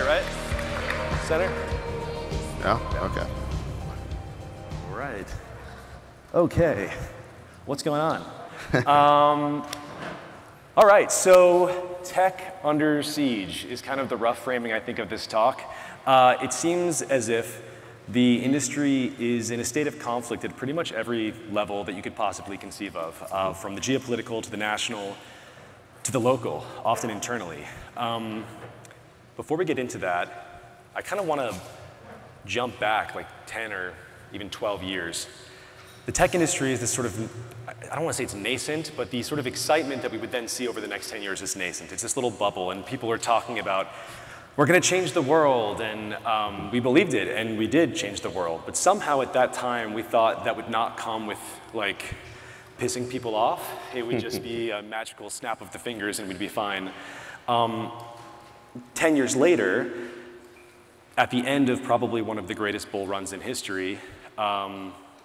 right? Center? Yeah, okay. All right. Okay, what's going on? All right, so tech under siege is kind of the rough framing, I think, of this talk. It seems as if the industry is in a state of conflict at pretty much every level that you could possibly conceive of, from the geopolitical to the national to the local, often internally. Before we get into that, I kind of want to jump back like 10 or even 12 years. The tech industry is this sort of, I don't want to say it's nascent, but the sort of excitement that we would then see over the next 10 years is nascent. It's this little bubble, and people are talking about, we're going to change the world, and we believed it, and we did change the world. But somehow at that time, we thought that would not come with, like, pissing people off. It would just be a magical snap of the fingers, and we'd be fine. 10 years later, at the end of probably one of the greatest bull runs in history,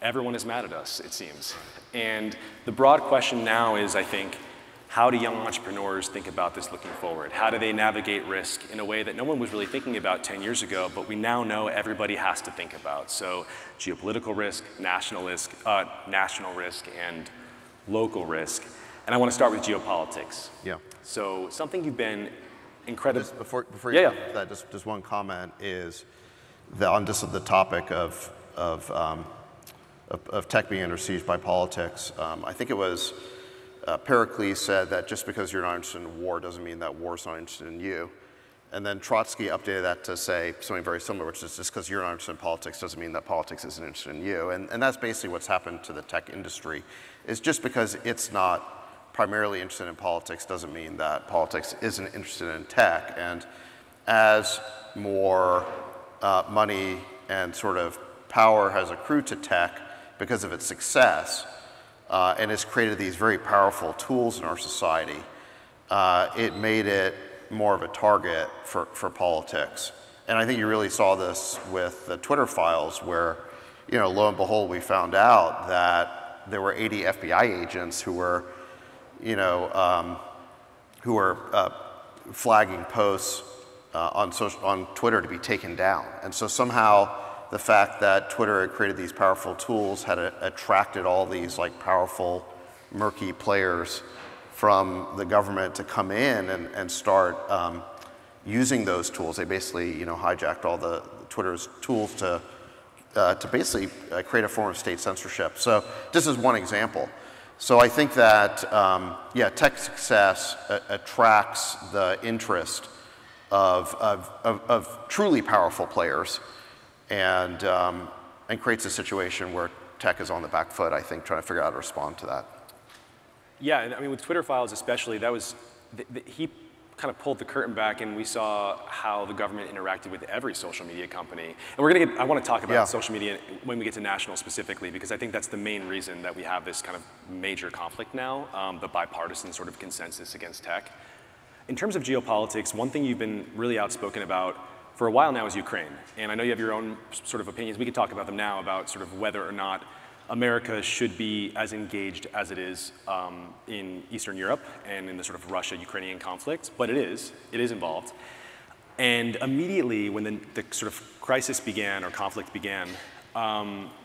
everyone is mad at us, it seems. And the broad question now is, I think, how do young entrepreneurs think about this looking forward? How do they navigate risk in a way that no one was really thinking about 10 years ago, but we now know everybody has to think about? So geopolitical risk, national risk, and local risk. And I want to start with geopolitics. Yeah. So something you've been incredible. Before you get to that, just one comment is that on just the topic of tech being under siege by politics. I think it was Pericles said that just because you're not interested in war doesn't mean that war is not interested in you. And then Trotsky updated that to say something very similar, which is just because you're not interested in politics doesn't mean that politics isn't interested in you. And that's basically what's happened to the tech industry, is just because it's not primarily interested in politics doesn't mean that politics isn't interested in tech. And as more money and sort of power has accrued to tech because of its success, and has created these very powerful tools in our society, it made it more of a target for politics. And I think you really saw this with the Twitter files where, you know, lo and behold, we found out that there were 80 FBI agents who were, you know, flagging posts on Twitter to be taken down. And so somehow the fact that Twitter had created these powerful tools had attracted all these like powerful, murky players from the government to come in and start using those tools. They basically, you know, hijacked all the Twitter's tools to basically create a form of state censorship. So this is one example. So I think that, yeah, tech success attracts the interest of truly powerful players, and creates a situation where tech is on the back foot, I think, trying to figure out how to respond to that. Yeah, and I mean, with Twitter files especially, that was, he kind of pulled the curtain back, and we saw how the government interacted with every social media company. And we're gonna I want to talk about social media when we get to national specifically, because I think that's the main reason that we have this kind of major conflict now, the bipartisan sort of consensus against tech. In terms of geopolitics, one thing you've been really outspoken about for a while now is Ukraine. And I know you have your own sort of opinions. We can talk about them now about sort of whether or not America should be as engaged as it is in Eastern Europe and in the sort of Russia-Ukrainian conflict, but it is involved. And immediately when the sort of crisis began or conflict began,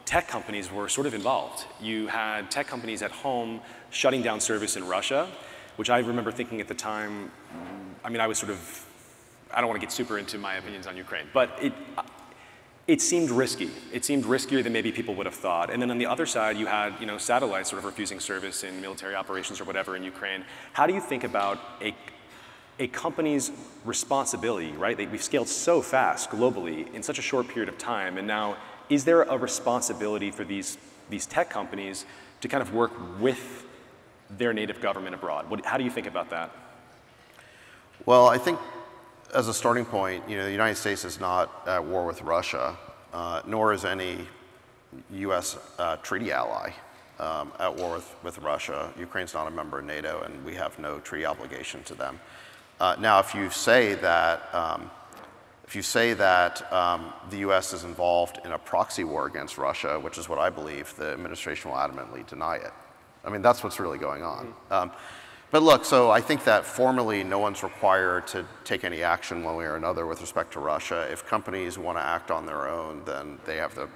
tech companies were sort of involved. You had tech companies at home shutting down service in Russia, which I remember thinking at the time, I mean, I was sort of, I don't want to get super into my opinions on Ukraine, but it seemed risky. It seemed riskier than maybe people would have thought. And then on the other side, you had, you know, satellites sort of refusing service in military operations or whatever in Ukraine. How do you think about a company's responsibility, right? We've scaled so fast globally in such a short period of time, and now is there a responsibility for these tech companies to kind of work with their native government abroad? How do you think about that? Well, I think as a starting point, you know, the United States is not at war with Russia, nor is any U.S. treaty ally at war with Russia. Ukraine's not a member of NATO, and we have no treaty obligation to them. Now, if you say that the U.S. is involved in a proxy war against Russia, which is what I believe, the administration will adamantly deny it. I mean, that's what's really going on. But look, so I think that formally no one's required to take any action one way or another with respect to Russia. If companies want to act on their own, then they have to,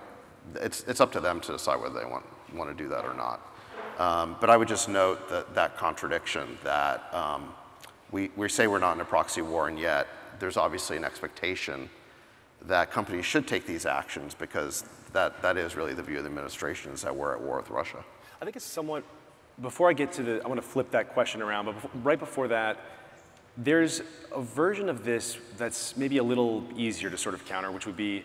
it's up to them to decide whether they want to do that or not. But I would just note that contradiction that we say we're not in a proxy war, and yet there's obviously an expectation that companies should take these actions because that is really the view of the administration, is that we're at war with Russia. I think it's somewhat, before I get to I want to flip that question around, but right before that, there's a version of this that's maybe a little easier to sort of counter, which would be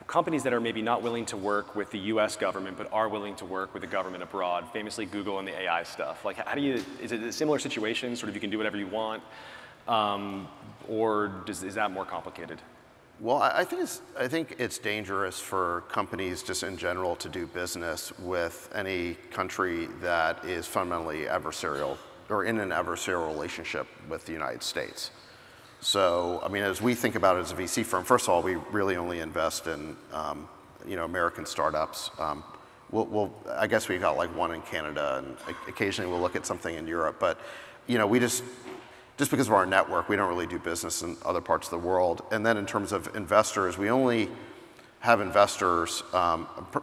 companies that are maybe not willing to work with the US government, but are willing to work with the government abroad, famously Google and the AI stuff. Like, how do you, is it a similar situation, sort of you can do whatever you want, or is that more complicated? Well, I think it's dangerous for companies just in general to do business with any country that is fundamentally adversarial or in an adversarial relationship with the United States. So, I mean, as we think about it as a VC firm, first of all, we really only invest in, American startups. I guess we've got like one in Canada, and occasionally we'll look at something in Europe. But, we just because of our network, we don't really do business in other parts of the world. And then in terms of investors, we only have investors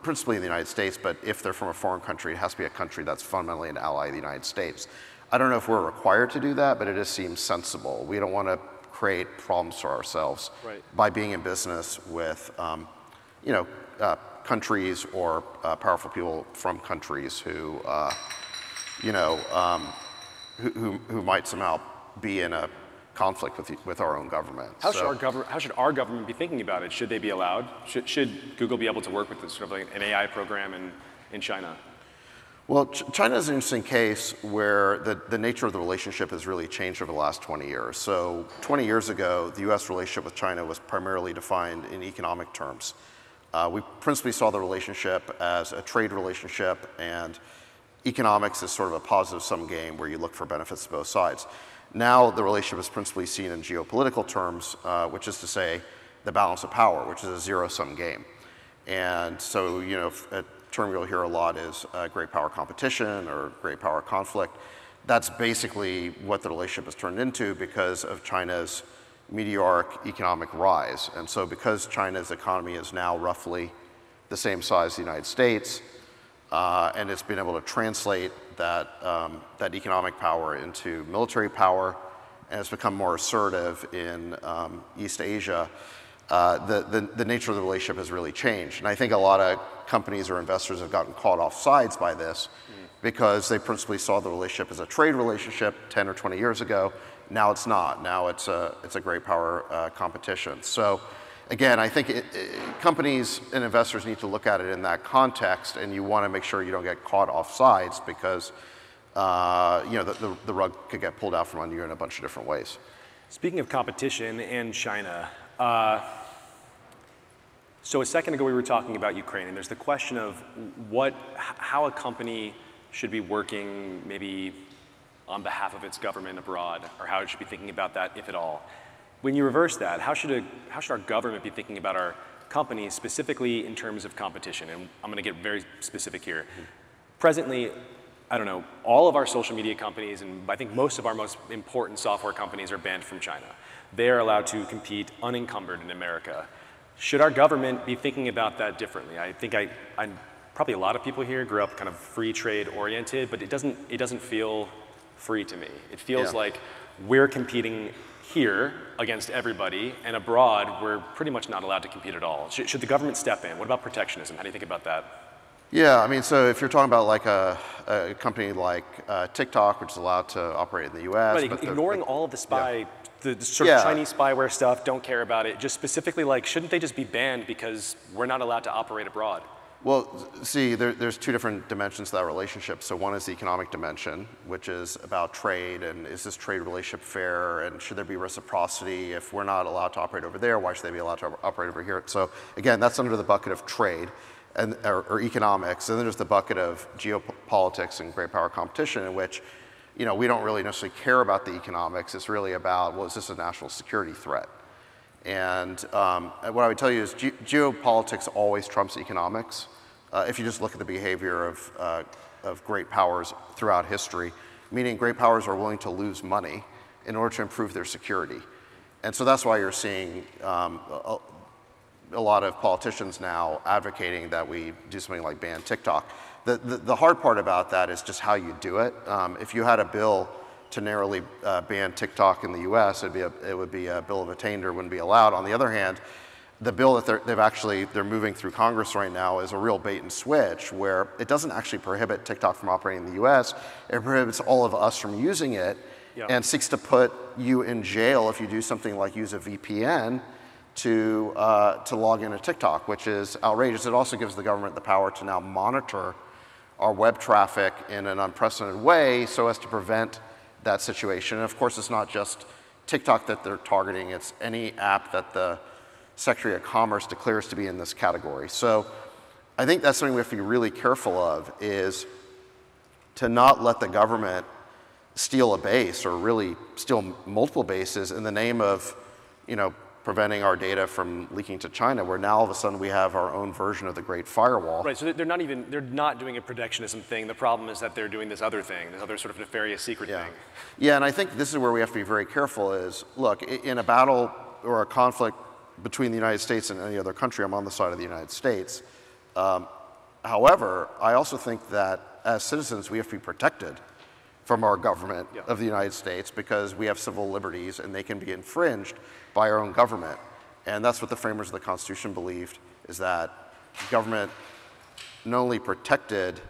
principally in the United States, but if they're from a foreign country, it has to be a country that's fundamentally an ally of the United States. I don't know if we're required to do that, but it just seems sensible. We don't want to create problems for ourselves by being in business with, countries or powerful people from countries who might somehow be in a conflict with our own government. How should our government be thinking about it? Should they be allowed? Should Google be able to work with this sort of like an AI program in China? Well, China is an interesting case where the nature of the relationship has really changed over the last 20 years. So 20 years ago, the US relationship with China was primarily defined in economic terms. We principally saw the relationship as a trade relationship, and economics is sort of a positive-sum game where you look for benefits to both sides. Now the relationship is principally seen in geopolitical terms, which is to say the balance of power, which is a zero-sum game. And so, a term you'll hear a lot is great power competition or great power conflict. That's basically what the relationship has turned into because of China's meteoric economic rise. And so because China's economy is now roughly the same size as the United States, and it's been able to translate that economic power into military power, and it's become more assertive in East Asia, the nature of the relationship has really changed. And I think a lot of companies or investors have gotten caught off sides by this because they principally saw the relationship as a trade relationship 10 or 20 years ago. Now it's not. Now it's a great power competition. So again, I think companies and investors need to look at it in that context, and you want to make sure you don't get caught off sides because the rug could get pulled out from under you in a bunch of different ways. Speaking of competition and China, so a second ago we were talking about Ukraine, and there's the question of how a company should be working maybe on behalf of its government abroad, or how it should be thinking about that, if at all. When you reverse that, how should our government be thinking about our companies, specifically in terms of competition? And I'm going to get very specific here. Presently, I don't know, all of our social media companies, and I think most of our most important software companies are banned from China. They are allowed to compete unencumbered in America. Should our government be thinking about that differently? I think probably a lot of people here grew up kind of free trade oriented, but it doesn't feel free to me. It feels like we're competing here against everybody, and abroad we're pretty much not allowed to compete at all. Should the government step in? What about protectionism? How do you think about that? Yeah, I mean, so if you're talking about like a company like TikTok, which is allowed to operate in the US. But ignoring all of the the sort of Chinese spyware stuff, don't care about it, just specifically like, shouldn't they just be banned because we're not allowed to operate abroad? Well, see, there's two different dimensions to that relationship. So one is the economic dimension, which is about trade, and is this trade relationship fair, and should there be reciprocity? If we're not allowed to operate over there, why should they be allowed to operate over here? So again, that's under the bucket of trade or economics. And then there's the bucket of geopolitics and great power competition, in which we don't really necessarily care about the economics. It's really about, well, is this a national security threat? And what I would tell you is geopolitics always trumps economics. If you just look at the behavior of great powers throughout history, meaning great powers are willing to lose money in order to improve their security. And so that's why you're seeing a lot of politicians now advocating that we do something like ban TikTok. The hard part about that is just how you do it. If you had a bill to narrowly ban TikTok in the US, it would be a bill of attainder, wouldn't be allowed. On the other hand, the bill that they're moving through Congress right now is a real bait and switch, where it doesn't actually prohibit TikTok from operating in the US, it prohibits all of us from using it, and seeks to put you in jail if you do something like use a VPN to log into TikTok, which is outrageous. It also gives the government the power to now monitor our web traffic in an unprecedented way so as to prevent that situation. And of course, it's not just TikTok that they're targeting, it's any app that the Secretary of Commerce declares to be in this category. So I think that's something we have to be really careful of, is to not let the government steal a base or really steal multiple bases in the name of, preventing our data from leaking to China, where now all of a sudden we have our own version of the Great Firewall. Right, so they're not doing a protectionism thing. The problem is that they're doing this other thing, this other sort of nefarious secret thing. Yeah, and I think this is where we have to be very careful is, look, in a battle or a conflict between the United States and any other country, I'm on the side of the United States. However, I also think that as citizens, we have to be protected from our government of the United States, because we have civil liberties and they can be infringed by our own government. And that's what the framers of the Constitution believed, is that government not only protected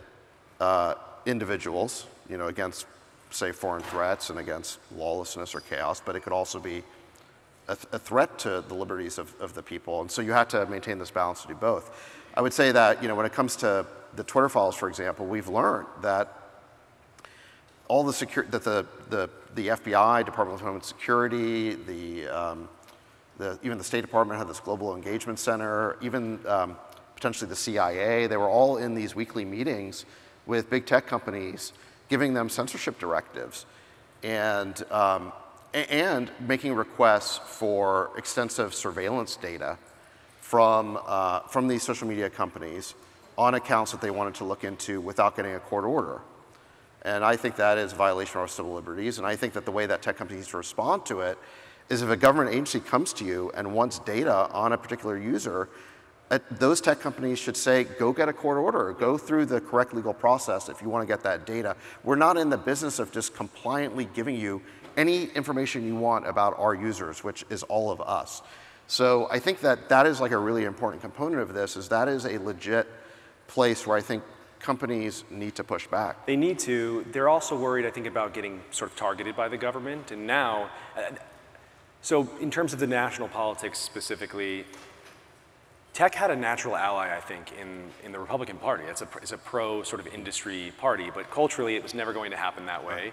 individuals, against, say, foreign threats and against lawlessness or chaos, but it could also be a threat to the liberties of the people. And so you have to maintain this balance to do both. I would say that, when it comes to the Twitter files, for example, we've learned that all the the FBI, Department of Homeland Security, even the State Department had this Global Engagement Center, even potentially the CIA, they were all in these weekly meetings with big tech companies, giving them censorship directives and making requests for extensive surveillance data from these social media companies on accounts that they wanted to look into without getting a court order. And I think that is a violation of our civil liberties. And I think that the way that tech companies need to respond to it is, if a government agency comes to you and wants data on a particular user, those tech companies should say, go get a court order, go through the correct legal process if you want to get that data. We're not in the business of just compliantly giving you any information you want about our users, which is all of us. So I think that is like a really important component of this, is that is a legit place where I think companies need to push back. They need to. They're also worried, I think, about getting sort of targeted by the government. And now, so in terms of the national politics specifically, tech had a natural ally, I think, in the Republican Party. It's a pro sort of industry party, but culturally it was never going to happen that way.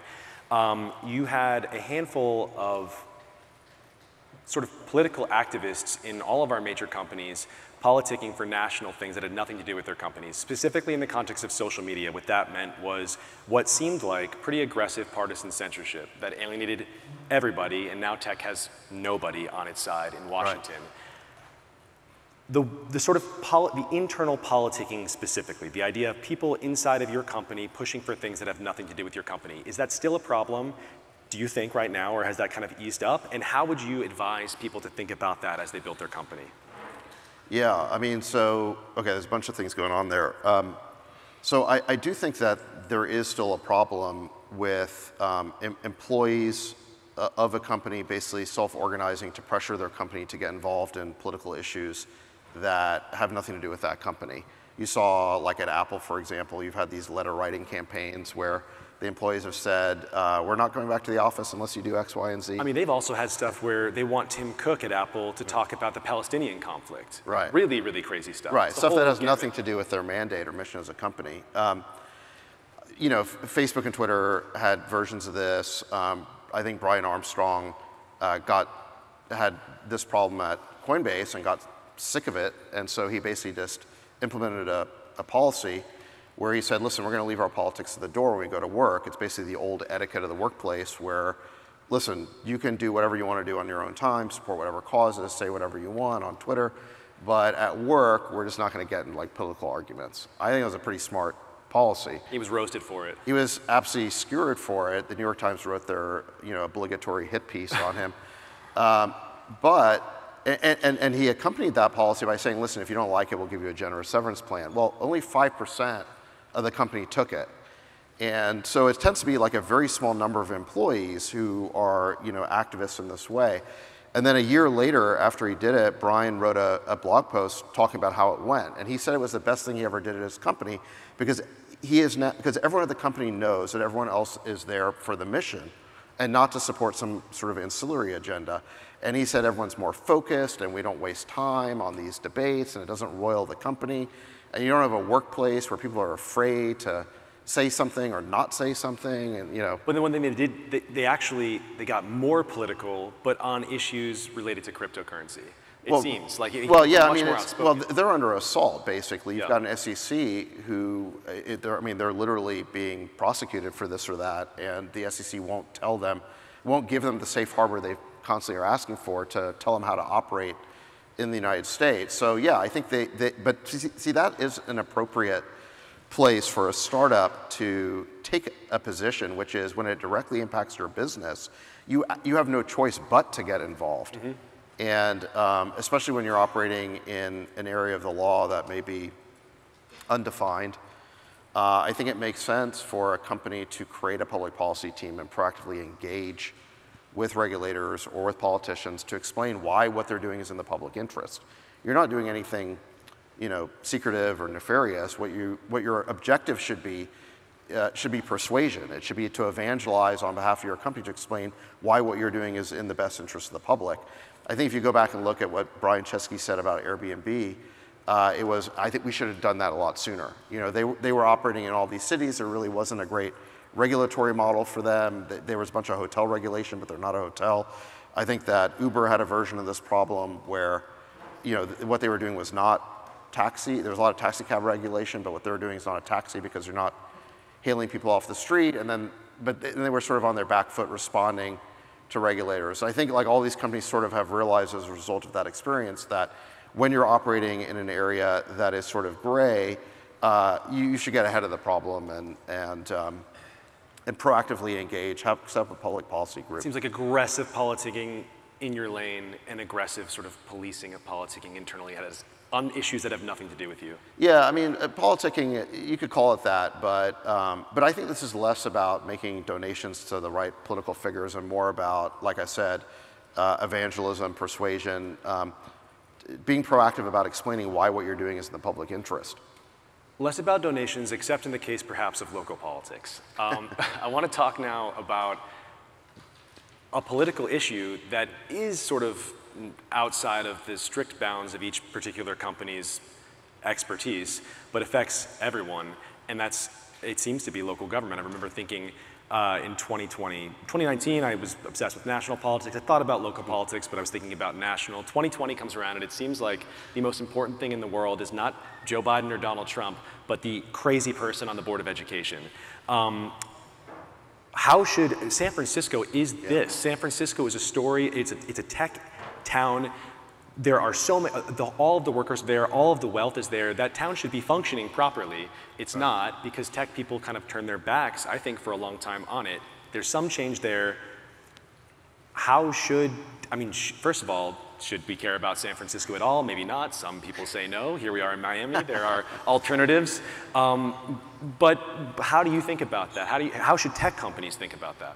You had a handful of sort of political activists in all of our major companies politicking for national things that had nothing to do with their companies. Specifically in the context of social media, what that meant was what seemed like pretty aggressive partisan censorship that alienated everybody, and now tech has nobody on its side in Washington. Right. The sort of the internal politicking specifically, the idea of people inside of your company pushing for things that have nothing to do with your company, is that still a problem, do you think, right now, or has that kind of eased up? And how would you advise people to think about that as they build their company? Yeah, I mean, so, okay, there's a bunch of things going on there. So I do think that there is still a problem with employees of a company basically self-organizing to pressure their company to get involved in political issues that have nothing to do with that company. You saw, like at Apple, for example, you've had these letter writing campaigns where the employees have said, we're not going back to the office unless you do X, Y, and Z. I mean, they've also had stuff where they want Tim Cook at Apple to talk about the Palestinian conflict. Right. Really, really crazy stuff. Right, stuff that has nothing to do with their mandate or mission as a company. Facebook and Twitter had versions of this. I think Brian Armstrong had this problem at Coinbase and got sick of it, and so he basically just implemented a policy where he said, listen, we're going to leave our politics at the door when we go to work. It's basically the old etiquette of the workplace where, listen, you can do whatever you want to do on your own time, support whatever causes, say whatever you want on Twitter, but at work, we're just not going to get in like political arguments. I think it was a pretty smart policy. He was roasted for it. He was absolutely skewered for it. The New York Times wrote their obligatory hit piece on him. And he accompanied that policy by saying, listen, if you don't like it, we'll give you a generous severance plan. Well, only 5% of the company took it. And so it tends to be like a very small number of employees who are activists in this way. And then a year later, after he did it, Brian wrote a blog post talking about how it went. And he said it was the best thing he ever did at his company because because everyone at the company knows that everyone else is there for the mission and not to support some sort of ancillary agenda. And he said everyone's more focused and we don't waste time on these debates and it doesn't roil the company. And you don't have a workplace where people are afraid to say something or not say something, and But then one thing they did, they got more political, but on issues related to cryptocurrency. It seems like they're under assault basically. You've got an SEC who, they're literally being prosecuted for this or that, and the SEC won't give them the safe harbor they constantly are asking for to tell them how to operate in the United States. So yeah, I think but see that is an appropriate place for a startup to take a position, which is when it directly impacts your business, you have no choice but to get involved. Mm-hmm. And especially when you're operating in an area of the law that may be undefined, I think it makes sense for a company to create a public policy team and proactively engage with regulators or with politicians to explain why what they're doing is in the public interest. You're not doing anything secretive or nefarious. What your objective should be persuasion. It should be to evangelize on behalf of your company to explain why what you're doing is in the best interest of the public. I think if you go back and look at what Brian Chesky said about Airbnb, I think we should have done that a lot sooner. They were operating in all these cities. There really wasn't a great regulatory model for them. There was a bunch of hotel regulation, but they're not a hotel. I think that Uber had a version of this problem where what they were doing was not taxi. There was a lot of taxi cab regulation, but what they were doing is not a taxi because you're not hailing people off the street. But they were sort of on their back foot responding to regulators. I think like all these companies sort of have realized as a result of that experience that when you're operating in an area that is sort of gray, you should get ahead of the problem and proactively engage, set up a public policy group. It seems like aggressive politicking in your lane and aggressive sort of policing of politicking internally on issues that have nothing to do with you. Yeah, I mean, politicking, you could call it that, but I think this is less about making donations to the right political figures and more about, like I said, evangelism, persuasion, being proactive about explaining why what you're doing is in the public interest. Less about donations, except in the case perhaps of local politics. I want to talk now about a political issue that is sort of outside of the strict bounds of each particular company's expertise, but affects everyone, and it seems to be local government. I remember thinking in 2019, I was obsessed with national politics. I thought about local politics, but I was thinking about national. 2020 comes around, and it seems like the most important thing in the world is not Joe Biden or Donald Trump, but the crazy person on the Board of Education. How should San Francisco is this? San Francisco is a story. It's a tech town. There are so many, all of the workers there, all of the wealth is there. That town should be functioning properly. It's not, because tech people kind of turn their backs, I think, for a long time on it. There's some change there. First of all, should we care about San Francisco at all? Maybe not. Some people say no. Here we are in Miami. There are alternatives. But how do you think about that? How should tech companies think about that?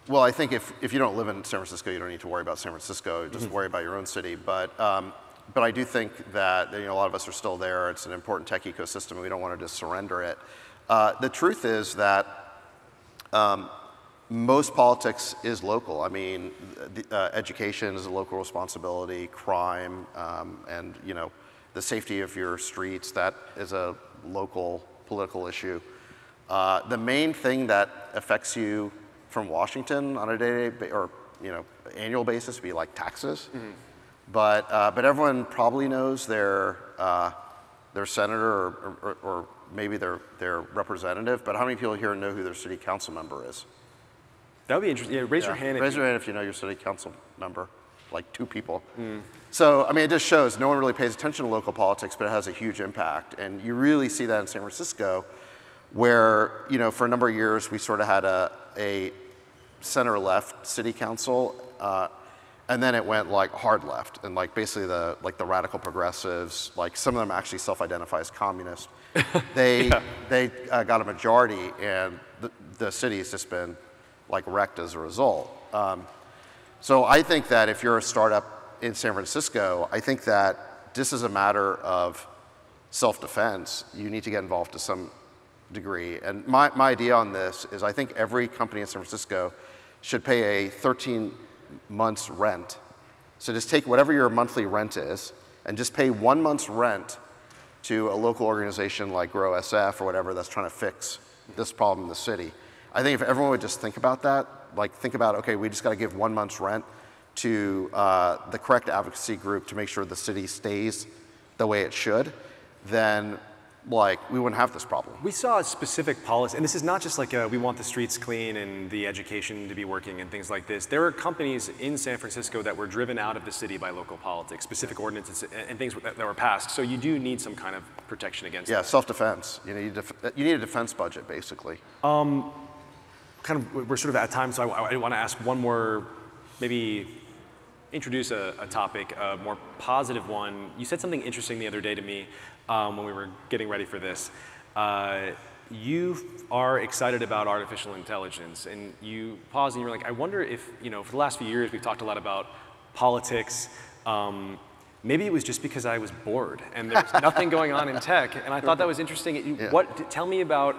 Well, I think if you don't live in San Francisco, you don't need to worry about San Francisco. Just worry about your own city. But I do think that a lot of us are still there. It's an important tech ecosystem, and we don't want to just surrender it. The truth is that most politics is local. I mean, education is a local responsibility. Crime and the safety of your streets, that is a local political issue. The main thing that affects you from Washington on a day-to-day or annual basis would be like taxes, but everyone probably knows their senator or maybe their representative. But how many people here know who their city council member is? That would be interesting. Yeah, raise your hand. Raise your hand if you know your city council member. Like 2 people. So I mean, it just shows no one really pays attention to local politics, but it has a huge impact, and you really see that in San Francisco, where, for a number of years, we sort of had a center-left city council, and then it went like hard left, and like basically the radical progressives, like some of them actually self-identify as communist. They got a majority, and the city's just been like wrecked as a result. So I think that if you're a startup in San Francisco, I think that this is a matter of self-defense. You need to get involved to some degree. And my idea on this is I think every company in San Francisco should pay a 13 months rent. So just take whatever your monthly rent is and just pay 1 month's rent to a local organization like Grow SF or whatever that's trying to fix this problem in the city. I think if everyone would just think about that, like think about, okay, we just got to give 1 month's rent to the correct advocacy group to make sure the city stays the way it should, then like we wouldn't have this problem. We saw a specific policy, and this is not just like we want the streets clean and the education to be working and things like this. There are companies in San Francisco that were driven out of the city by local politics, specific ordinances and things that were passed. So you do need some kind of protection against that. Self-defense. You need a defense budget, basically. We're sort of at time, so I want to ask one more, maybe introduce a topic, a more positive one. You said something interesting the other day to me when we were getting ready for this. You are excited about artificial intelligence, and you paused and you were like, I wonder if, for the last few years we've talked a lot about politics. Maybe it was just because I was bored and there was nothing going on in tech, and I thought that was interesting. Tell me about,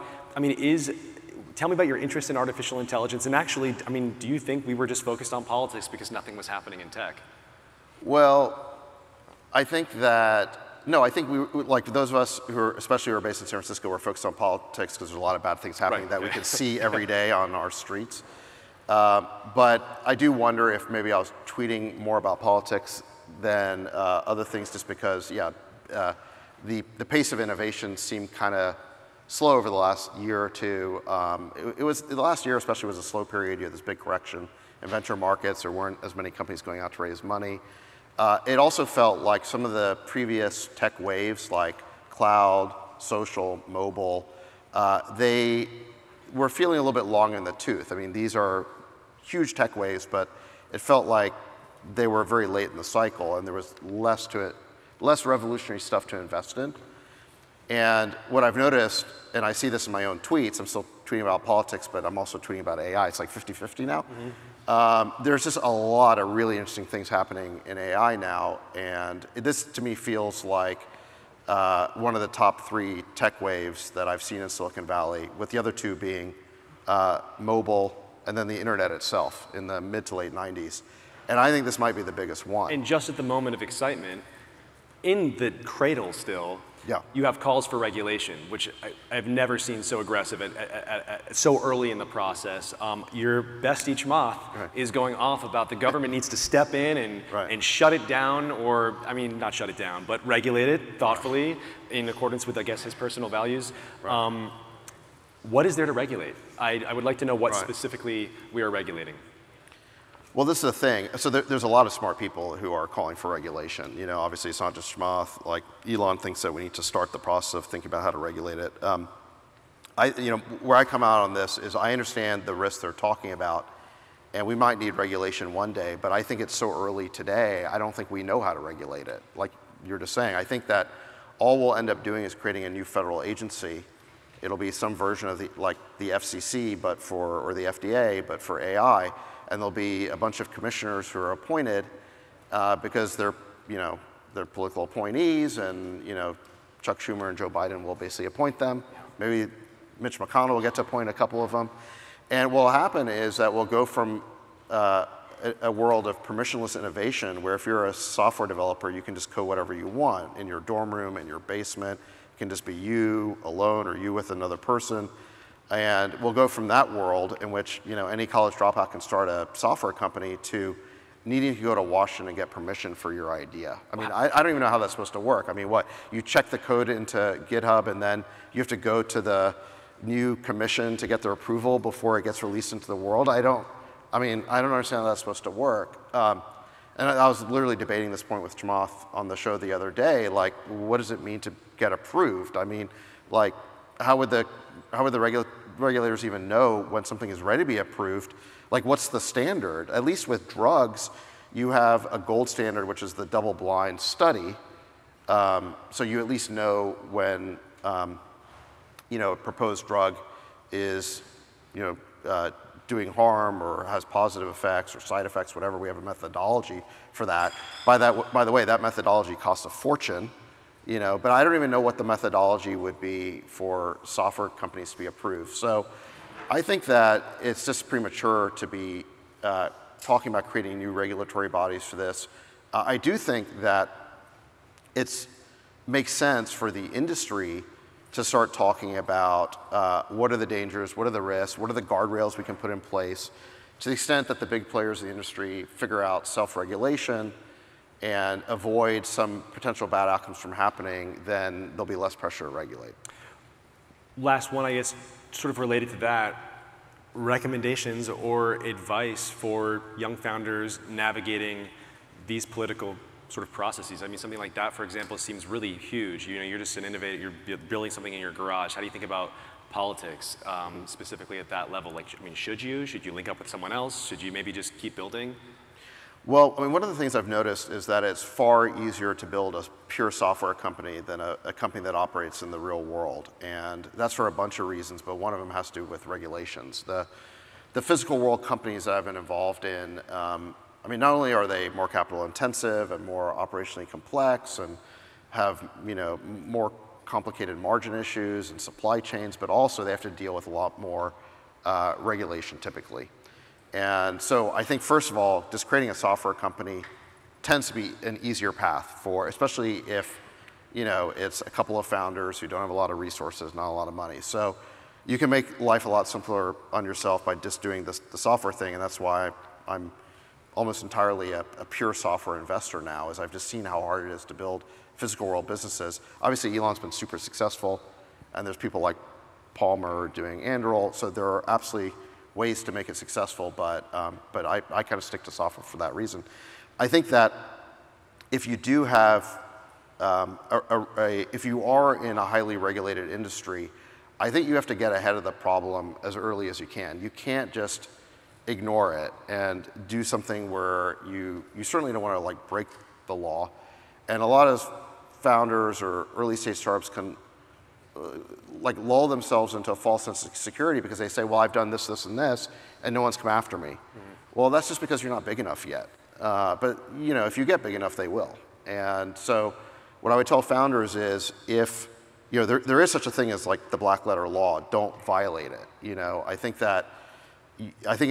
tell me about your interest in artificial intelligence, and actually, do you think we were just focused on politics because nothing was happening in tech? Well, I think that, no, I think we, like those of us especially who are based in San Francisco, were focused on politics because there's a lot of bad things happening that we can see every day on our streets. But I do wonder if maybe I was tweeting more about politics than other things just because, the pace of innovation seemed kind of slow over the last year or two. The last year especially was a slow period. You had this big correction in venture markets. There weren't as many companies going out to raise money. It also felt like some of the previous tech waves like cloud, social, mobile, they were feeling a little bit long in the tooth. These are huge tech waves, but it felt like they were very late in the cycle and there was less revolutionary stuff to invest in. And what I've noticed, and I see this in my own tweets, I'm still tweeting about politics, but I'm also tweeting about AI. It's like 50-50 now. There's just a lot of really interesting things happening in AI now, and this to me feels like one of the top 3 tech waves that I've seen in Silicon Valley, with the other 2 being mobile and then the internet itself in the mid to late 90s. And I think this might be the biggest one. And just at the moment of excitement, in the cradle still, you have calls for regulation, which I've never seen so aggressive so early in the process. Your bestie Chamath is going off about the government needs to step in and shut it down, or, not shut it down, but regulate it thoughtfully in accordance with, I guess, his personal values. What is there to regulate? I would like to know what specifically we are regulating. Well, this is the thing. So there's a lot of smart people who are calling for regulation. Obviously it's not just Chamath. Like Elon thinks that we need to start the process of thinking about how to regulate it. Where I come out on this is I understand the risks they're talking about, and we might need regulation one day, but I think it's so early today, I don't think we know how to regulate it. Like you're just saying, I think that all we'll end up doing is creating a new federal agency. It'll be some version of the FCC, or the FDA, but for AI. And there'll be a bunch of commissioners who are appointed because they're political appointees, and Chuck Schumer and Joe Biden will basically appoint them. Maybe Mitch McConnell will get to appoint a couple of them. And what will happen is that we'll go from a world of permissionless innovation, where if you're a software developer, you can just code whatever you want in your dorm room, in your basement. It can just be you alone or you with another person. And we'll go from that world in which any college dropout can start a software company to needing to go to Washington and get permission for your idea. I don't even know how that's supposed to work. What? You check the code into GitHub and then you have to go to the new commission to get their approval before it gets released into the world? I don't understand how that's supposed to work. And I was literally debating this point with Chamath on the show the other day. Like, what does it mean to get approved? how would the regulators even know when something is ready to be approved? Like, what's the standard? At least with drugs, you have a gold standard, which is the double-blind study. So you at least know when a proposed drug is doing harm or has positive effects or side effects, whatever. We have a methodology for that. By the way, that methodology costs a fortune. But I don't even know what the methodology would be for software companies to be approved. So I think that it's just premature to be talking about creating new regulatory bodies for this. I do think that it makes sense for the industry to start talking about what are the dangers, what are the risks, what are the guardrails we can put in place. To the extent that the big players in the industry figure out self-regulation and avoid some potential bad outcomes from happening, then there'll be less pressure to regulate. Last one, I guess, sort of related to that, recommendations or advice for young founders navigating these political sort of processes. I mean, something like that, for example, seems really huge. You're just an innovator, you're building something in your garage. How do you think about politics, specifically at that level? Like, should you link up with someone else? Should you maybe just keep building? Well, one of the things I've noticed is that it's far easier to build a pure software company than a company that operates in the real world. And that's for a bunch of reasons, but one of them has to do with regulations. The physical world companies that I've been involved in, not only are they more capital intensive and more operationally complex and have more complicated margin issues and supply chains, but also they have to deal with a lot more regulation typically. And so I think, first of all, just creating a software company tends to be an easier path especially if it's a couple of founders who don't have a lot of resources, not a lot of money. So you can make life a lot simpler on yourself by just doing the software thing, and that's why I'm almost entirely a pure software investor now, is I've just seen how hard it is to build physical world businesses. Obviously, Elon's been super successful, and there's people like Palmer doing Anduril, so there are absolutely ways to make it successful, but I kind of stick to software for that reason. I think that if you do have, if you are in a highly regulated industry, I think you have to get ahead of the problem as early as you can. You can't just ignore it and do something where you certainly don't want to break the law. And a lot of founders or early stage startups can lull themselves into a false sense of security because they say, well, I've done this, this, and this, and no one's come after me. Mm-hmm. Well, that's just because you're not big enough yet. But if you get big enough, they will. And so what I would tell founders is if, there is such a thing as the black letter law, don't violate it. I think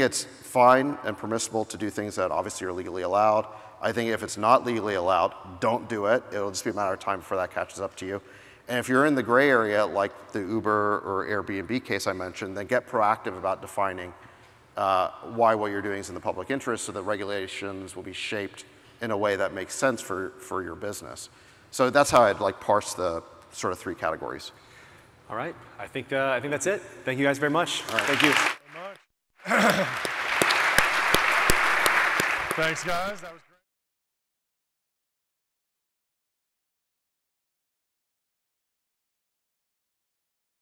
it's fine and permissible to do things that obviously are legally allowed. I think if it's not legally allowed, don't do it. It'll just be a matter of time before that catches up to you. And if you're in the gray area, like the Uber or Airbnb case I mentioned, then get proactive about defining why what you're doing is in the public interest, so that regulations will be shaped in a way that makes sense for your business. So that's how I'd parse the sort of three categories. All right, I think that's it. Thank you guys very much. All right. Thank you. Thanks, guys. That was